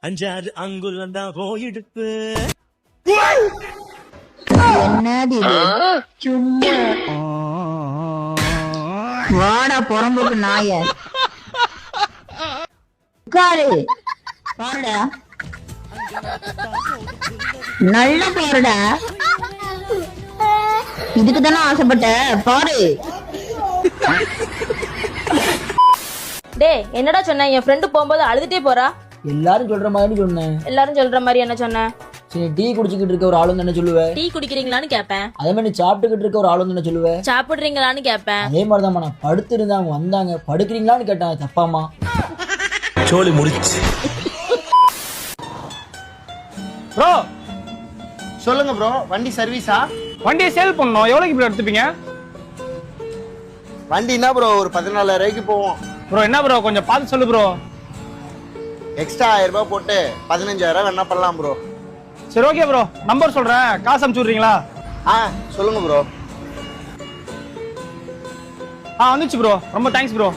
5-6 அங்குலம் தான் போயிடுப்பு. என்னது இது? சும்மா வாடா புறம்போக்கு நாய உட்காரு பாருடா நல்லா பாருடா இதுக்கு தானே ஆசைப்பட்ட பாரு. டேய் என்னடா சொன்ன? என் ஃப்ரெண்டு போகும்போது அழுதுட்டே போறா. எல்லாரும் சொல்ற மாதிரி சொன்னேன். எல்லாரும் சொல்ற மாதிரி என்ன சொன்ன? சரி, டீ குடிச்சுக்கிட்டு இருக்க ஒரு ஆளும் என்ன சொல்லுவ? டீ குடிக்கிறீங்களான்னு கேட்பேன். அதே மாதிரி சாப்பிட்டுக்கிட்டு இருக்க ஒரு ஆளும் என்ன சொல்லுவ? சாப்பிடுறீங்களான்னு கேட்பேன். அதே மாதிரிதான் நான் படுத்து இருந்தாங்க வந்தாங்க படுக்கிறீங்களான்னு கேட்டாங்க. தப்பாமா? சோலி முடிச்சு. ப்ரோ சொல்லுங்க ப்ரோ, வண்டி சர்வீஸா? வண்டியை சேல் பண்ணணும். எவ்வளோக்கு ப்ரோ எடுத்துப்பீங்க? வண்டி என்ன ப்ரோ ஒரு 14,000 போவோம். ப்ரோ என்ன ப்ரோ கொஞ்சம் பார்த்து சொல்லு ப்ரோ. எக்ஸ்ட்ரா 1000 ரூபாய் போட்டு 15,000 வேணா பண்ணலாம் ப்ரோ. சரி ஓகே ப்ரோ, நம்பர் சொல்றேன், காசு அனுப்பிச்சு விட்றீங்களா? சொல்லுங்க ப்ரோ. வந்துச்சு ப்ரோ, ரொம்ப தேங்க்ஸ் ப்ரோ.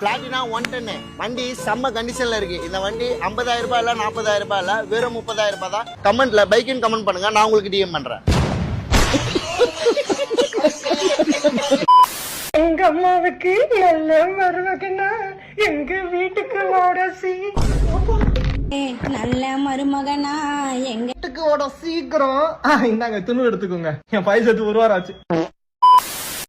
பிளாட்டினா 110 வண்டி செம்ம கண்டிஷன்ல இருக்கு. இந்த வண்டி 50,000 ரூபாய் இல்ல 40,000 ரூபாய் இல்ல, வெறும் 30,000 ரூபாய் தான். கமெண்ட்ல பைக்குன்னு கமெண்ட் பண்ணுங்க, நான் உங்களுக்கு டிஎம் பண்றேன். எங்க அம்மாவுக்கு நல்ல மருமகனா எங்க வீட்டுக்கு ஓடசி நல்ல மருமகனா எங்க வீட்டுக்கு ஓட சீக்கிரம். இந்தாங்க துணு எடுத்துக்கோங்க. என் பைசத்து 1 வாரம் ஆச்சு.